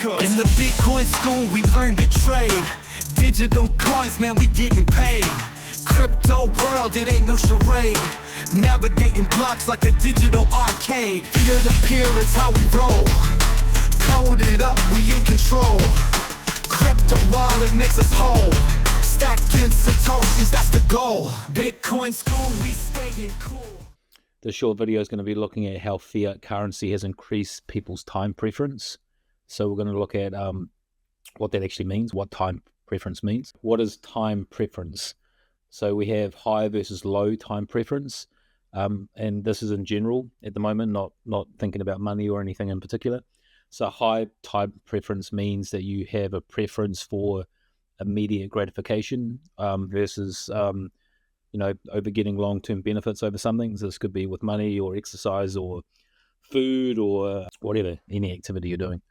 In the Bitcoin school we learned to trade. Digital coins, man, we getting paid. Crypto world, it ain't no charade. Navigating blocks like a digital arcade. Peer to peer is how we roll. Code it up, we in control. Crypto wallet makes us whole. Stacked in Satoshis, that's the goal. Bitcoin school, we staying cool. This short video is going to be looking at how fiat currency has increased people's time preference. So we're going to look at what that actually means, what time preference means. What is time preference? So we have high versus low time preference. And this is in general at the moment, not thinking about money or anything in particular. So high time preference means that you have a preference for immediate gratification versus over getting long-term benefits over something. So this could be with money or exercise or food or whatever, any activity you're doing.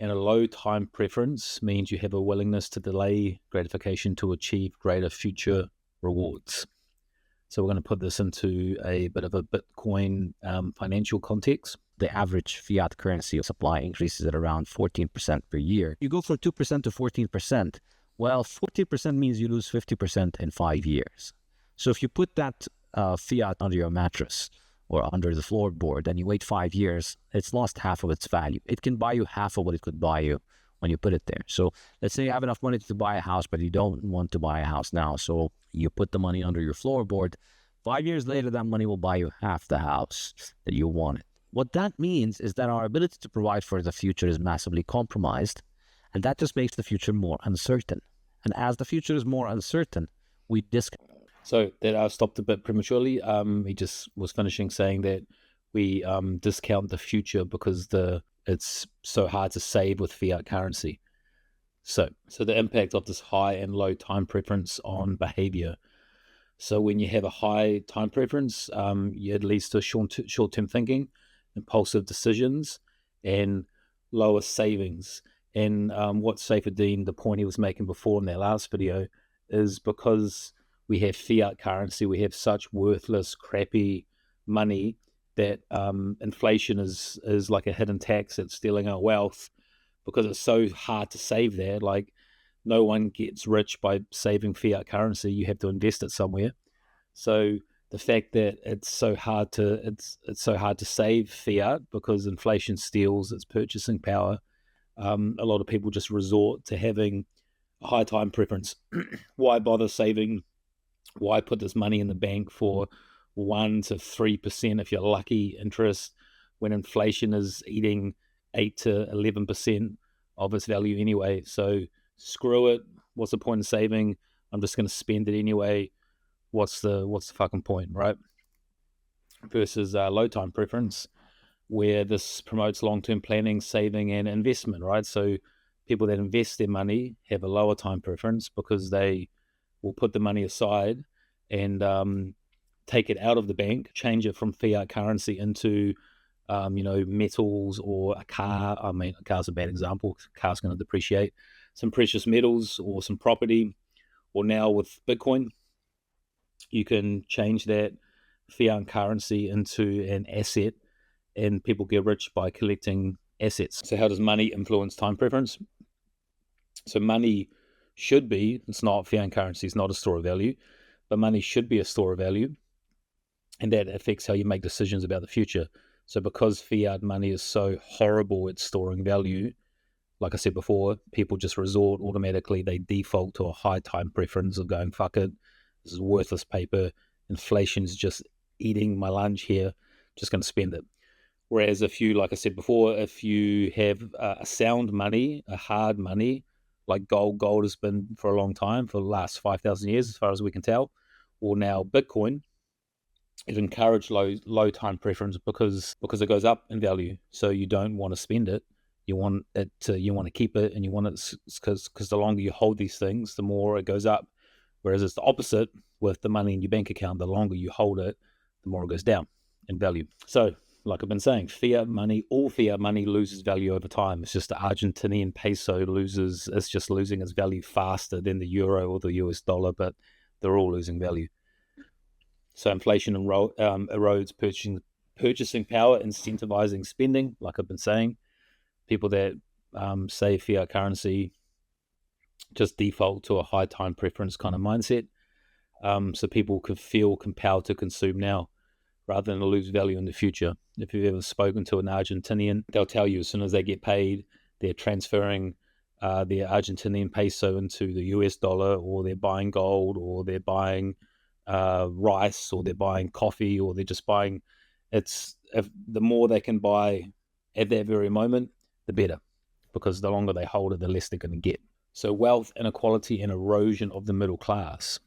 And a low time preference means you have a willingness to delay gratification to achieve greater future rewards. So we're going to put this into a bit of a Bitcoin financial context. The average fiat currency supply increases at around 14% per year. You go from 2% to 14%. Well, 14% means you lose 50% in 5 years. So if you put that fiat under your mattress or under the floorboard and you wait 5 years, it's lost half of its value. It can buy you half of what it could buy you when you put it there. So let's say you have enough money to buy a house, but you don't want to buy a house now. So you put the money under your floorboard. 5 years later, that money will buy you half the house that you wanted. What that means is that our ability to provide for the future is massively compromised, and that just makes the future more uncertain. And as the future is more uncertain, we discount. So that I stopped a bit prematurely. He just was finishing saying that we discount the future because it's so hard to save with fiat currency. So the impact of this high and low time preference on behavior. So when you have a high time preference, it leads to short-term thinking, impulsive decisions, and lower savings. And what Saifedean, the point he was making before in that last video, is because we have fiat currency, we have such worthless, crappy money that inflation is like a hidden tax that's stealing our wealth, because it's so hard to save that. Like, no one gets rich by saving fiat currency. You have to invest it somewhere. So the fact that it's so hard to save fiat because inflation steals its purchasing power, a lot of people just resort to having a high time preference. Why bother saving? Why put this money in the bank for 1 to 3% if you're lucky interest when inflation is eating 8 to 11% of its value anyway? So screw it. What's the point of saving? I'm just going to spend it anyway. What's the fucking point, right? Versus low time preference, where this promotes long-term planning, saving, and investment, right? So people that invest their money have a lower time preference because they will put the money aside and take it out of the bank, change it from fiat currency into metals or a car. I mean, a car's a bad example. A car's going to depreciate. Some precious metals or some property. Or now with Bitcoin, you can change that fiat currency into an asset, and people get rich by collecting assets. So how does money influence time preference? So money should be, it's not fiat currency, it's not a store of value, but money should be a store of value, and that affects how you make decisions about the future. So because fiat money is so horrible at storing value, like I said before, people just resort automatically, they default to a high time preference of going, fuck it, this is worthless paper, inflation's just eating my lunch here, just going to spend it. Whereas if you, like I said before, if you have a sound money, a hard money, like gold has been for a long time, for the last 5,000 years, as far as we can tell, or now Bitcoin, it encouraged low time preference because it goes up in value. So you don't want to spend it. You want to keep it, and you want it because the longer you hold these things, the more it goes up. Whereas it's the opposite with the money in your bank account. The longer you hold it, the more it goes down in value. So, like I've been saying, all fiat money loses value over time. It's just the Argentinian peso it's just losing its value faster than the euro or the US dollar, but they're all losing value. So inflation erodes purchasing power, incentivizing spending, like I've been saying. People that say fiat currency, just default to a high time preference kind of mindset. So people could feel compelled to consume now rather than lose value in the future. If you've ever spoken to an Argentinian, they'll tell you as soon as they get paid, they're transferring their Argentinian peso into the US dollar, or they're buying gold, or they're buying rice, or they're buying coffee, or they're just buying. The more they can buy at that very moment, the better, because the longer they hold it, the less they're going to get. So wealth inequality and erosion of the middle class.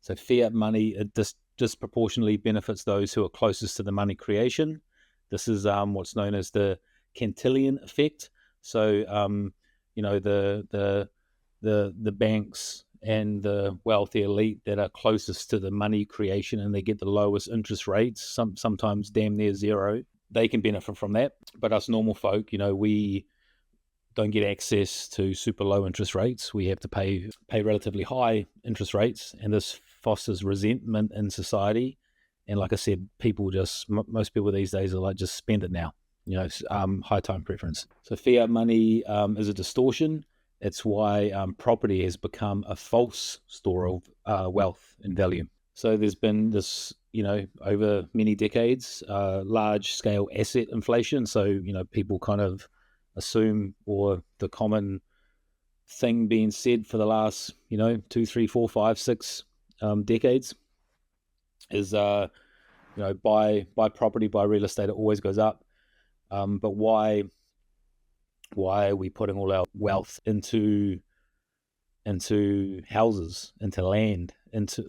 So fiat money, it disproportionately benefits those who are closest to the money creation. This is what's known as the Cantillon effect. So the banks and the wealthy elite that are closest to the money creation, and they get the lowest interest rates, sometimes damn near zero, they can benefit from that. But us normal folk, we don't get access to super low interest rates. We have to pay relatively high interest rates, and this fosters resentment in society. And like I said, most people these days are like, just spend it now, high time preference. So fiat money is a distortion. It's why property has become a false store of wealth and value. So there's been this, over many decades, large scale asset inflation. So, people kind of assume, or the common thing being said for the last 2, 3, 4, 5, 6 decades is buy property, buy real estate. It always goes up. But why are we putting all our wealth into houses, into land, into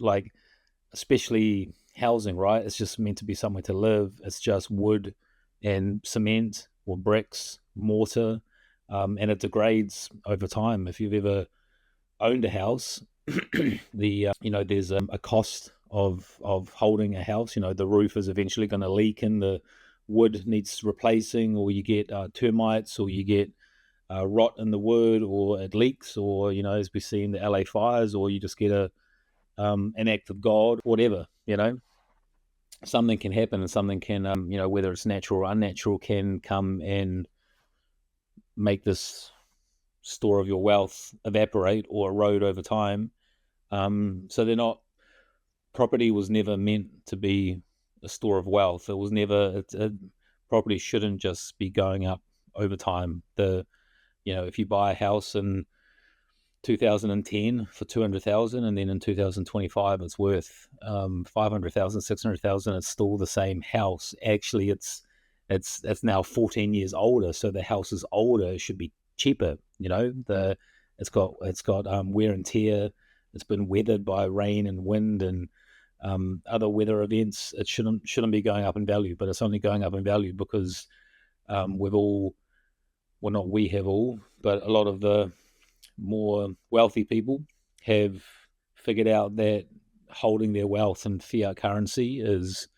especially housing, right? It's just meant to be somewhere to live. It's just wood and cement or bricks, mortar, and it degrades over time. If you've ever owned a house, there's a cost of holding a house. The roof is eventually going to leak, and the wood needs replacing, or you get termites, or you get rot in the wood, or it leaks, or as we see in the LA fires, or you just get an act of God, whatever. Something can happen, and something can whether it's natural or unnatural, can come and make this store of your wealth evaporate or erode over time. So property was never meant to be a store of wealth. It was never, property shouldn't just be going up over time. If you buy a house in 2010 for 200,000, and then in 2025 it's worth 500,000, 600,000, it's still the same house. Actually, it's now 14 years older, so the house is older. It should be cheaper. It's got wear and tear. It's been weathered by rain and wind and other weather events. It shouldn't be going up in value, but it's only going up in value because we've all, well, not we have all, but a lot of the more wealthy people have figured out that holding their wealth in fiat currency is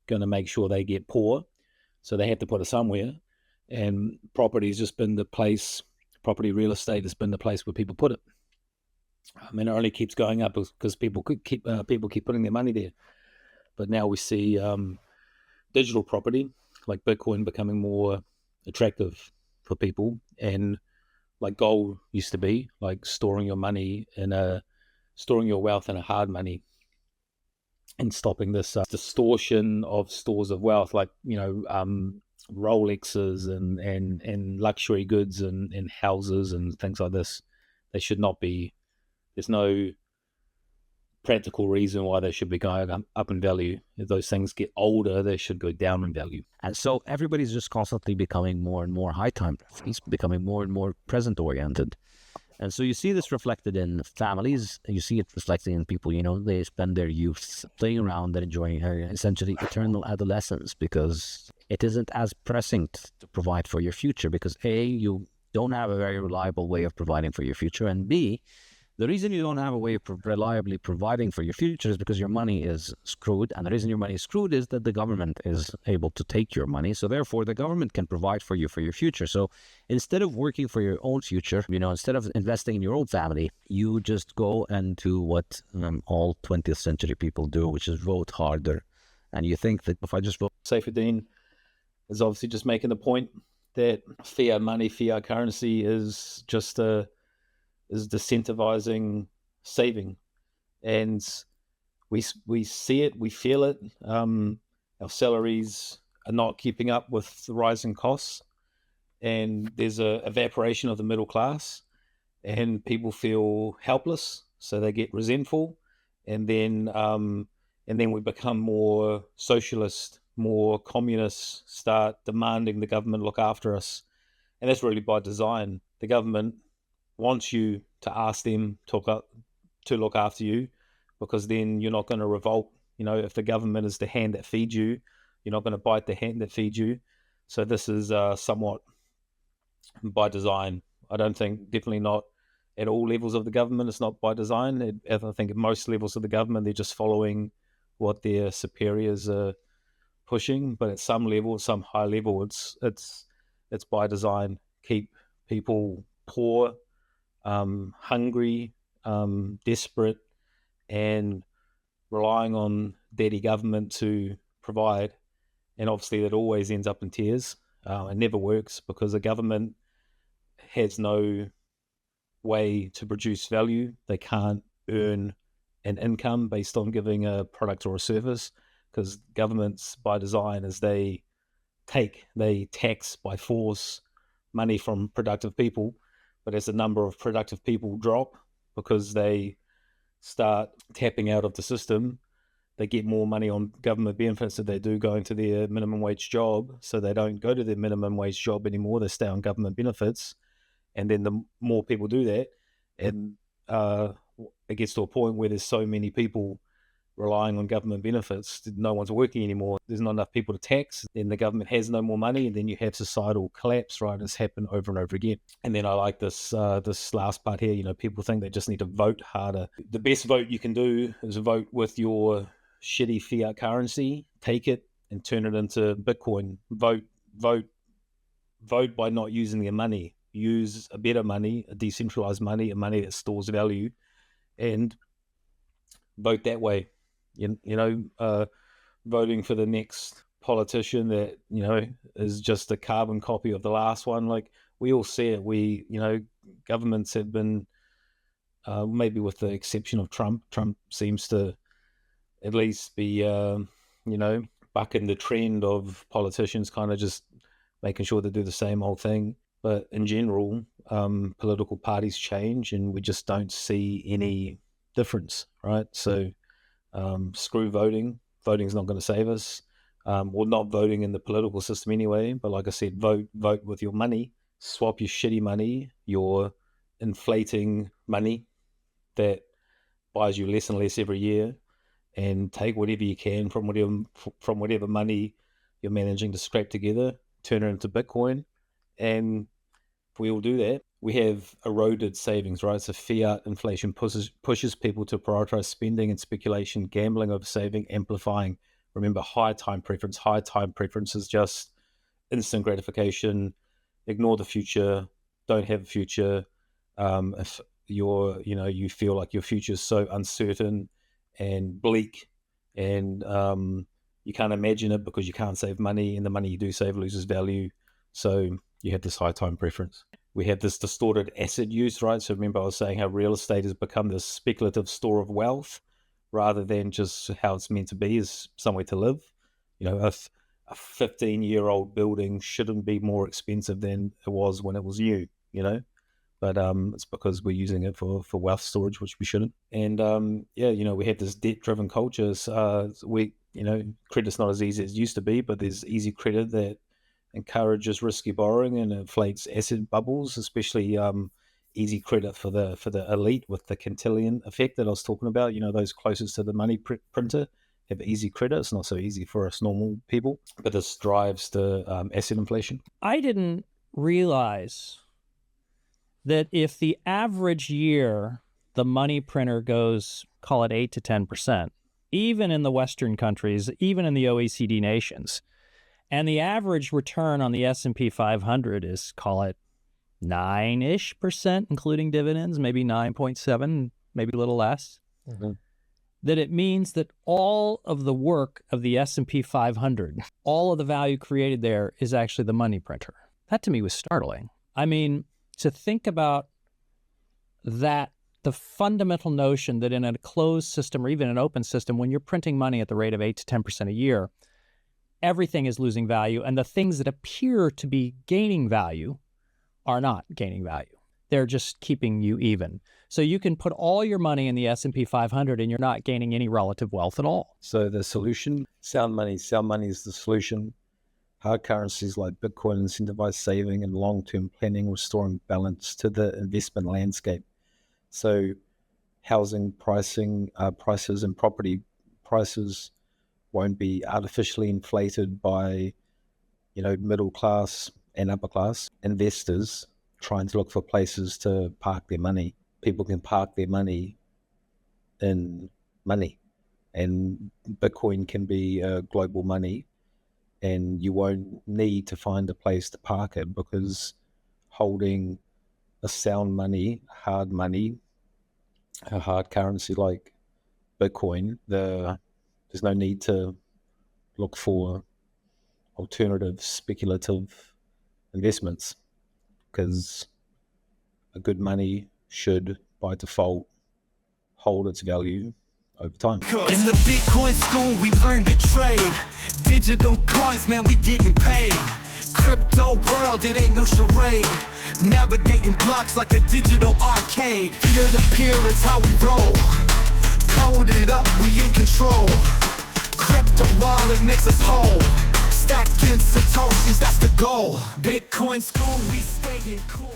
going to make sure they get poor. So they have to put it somewhere. And property's just been the place, property real estate has been the place where people put it. And it only keeps going up because people keep putting their money there. But now we see digital property like Bitcoin becoming more attractive for people, and like gold used to be, like storing your wealth in a hard money, and stopping this distortion of stores of wealth, like Rolexes and luxury goods and houses and things like this. They should not be. There's no practical reason why they should be going up in value. If those things get older, they should go down in value. And so everybody's just constantly becoming more and more high time. He's becoming more and more present oriented. And so you see this reflected in families. You see it reflected in people, they spend their youth playing around and enjoying essentially eternal adolescence, because it isn't as pressing to provide for your future, because A, you don't have a very reliable way of providing for your future, and B, the reason you don't have a way of reliably providing for your future is because your money is screwed. And the reason your money is screwed is that the government is able to take your money. So therefore, the government can provide for you for your future. So instead of working for your own future, instead of investing in your own family, you just go and do what all 20th century people do, which is vote harder. And you think that if I just vote... Saifedean is obviously just making the point that fiat money, fiat currency is just is disincentivizing saving, and we see it, we feel it. Our salaries are not keeping up with the rising costs, and there's a evaporation of the middle class, and people feel helpless, so they get resentful, and then we become more socialist, more communist, start demanding the government look after us, and that's really by design. The government wants you to ask them to look after you, because then you're not going to revolt. If the government is the hand that feeds you, you're not going to bite the hand that feeds you. So this is somewhat by design. I don't think, definitely not at all levels of the government, it's not by design. I think at most levels of the government, they're just following what their superiors are pushing. But at some level, some high level, it's by design. Keep people poor, hungry, desperate, and relying on daddy government to provide. And obviously that always ends up in tears. It never works, because the government has no way to produce value. They can't earn an income based on giving a product or a service, because governments by design is they tax by force money from productive people. But as the number of productive people drop, because they start tapping out of the system, they get more money on government benefits than they do going to their minimum wage job. So they don't go to their minimum wage job anymore. They stay on government benefits. And then the more people do that, and it gets to a point where there's so many people relying on government benefits, no one's working anymore. There's not enough people to tax. Then the government has no more money, and then you have societal collapse. Right, it's happened over and over again. And then I like this last part here. People think they just need to vote harder. The best vote you can do is vote with your shitty fiat currency. Take it and turn it into Bitcoin. Vote by not using their money. Use a better money, a decentralized money, a money that stores value, and vote that way. Voting for the next politician that is just a carbon copy of the last one. Like, we all see it. Governments have been, maybe with the exception of Trump seems to at least be bucking the trend of politicians kind of just making sure they do the same old thing. But in general, political parties change, and we just don't see any difference, right? So screw voting. Voting's not going to save us. Or not voting in the political system anyway. But like I said, vote with your money. Swap your shitty money, your inflating money that buys you less and less every year, and take whatever you can from whatever money you're managing to scrape together, turn it into Bitcoin. And if we all do that, we have eroded savings, right? So fiat inflation pushes people to prioritize spending and speculation, gambling over saving, amplifying. Remember, high time preference. High time preference is just instant gratification. Ignore the future. Don't have a future. If you feel like your future is so uncertain and bleak, and you can't imagine it because you can't save money, and the money you do save loses value. So you have this high time preference. We have this distorted asset use, right? So remember I was saying how real estate has become this speculative store of wealth rather than just how it's meant to be, is somewhere to live. If a 15-year-old building shouldn't be more expensive than it was when it was new, but it's because we're using it for wealth storage, which we shouldn't. And we have this debt-driven culture. Credit's not as easy as it used to be, but there's easy credit that encourages risky borrowing and inflates asset bubbles, especially easy credit for the elite with the Cantillon effect that I was talking about. Those closest to the money printer have easy credit. It's not so easy for us normal people, but this drives the asset inflation. I didn't realize that if the average year the money printer goes, call it 8 to 10%, even in the Western countries, even in the OECD nations, and the average return on the S&P 500 is, call it 9-ish%, including dividends, maybe 9.7, maybe a little less, that it means that all of the work of the S&P 500, all of the value created there is actually the money printer. That to me was startling. I mean, to think about that, the fundamental notion that in a closed system or even an open system, when you're printing money at the rate of 8 to 10% a year, everything is losing value. And the things that appear to be gaining value are not gaining value. They're just keeping you even. So you can put all your money in the S&P 500 and you're not gaining any relative wealth at all. So the solution, sound money is the solution. Hard currencies like Bitcoin incentivize saving and long-term planning, restoring balance to the investment landscape. So housing pricing, prices and property prices won't be artificially inflated by, middle class and upper class investors trying to look for places to park their money. People can park their money in money, and Bitcoin can be a global money, and you won't need to find a place to park it, because holding a sound money, a hard currency like Bitcoin, there's no need to look for alternative speculative investments, because a good money should, by default, hold its value over time. In the Bitcoin school, we learned to trade. Digital coins, man, we getting paid. Crypto world, it ain't no charade. Navigating blocks like a digital arcade. Peer-to-peer is how we roll. Code it up, we in control. Crypto wallet makes us whole. Stacked in Satoshis, that's the goal. Bitcoin school, we staying cool.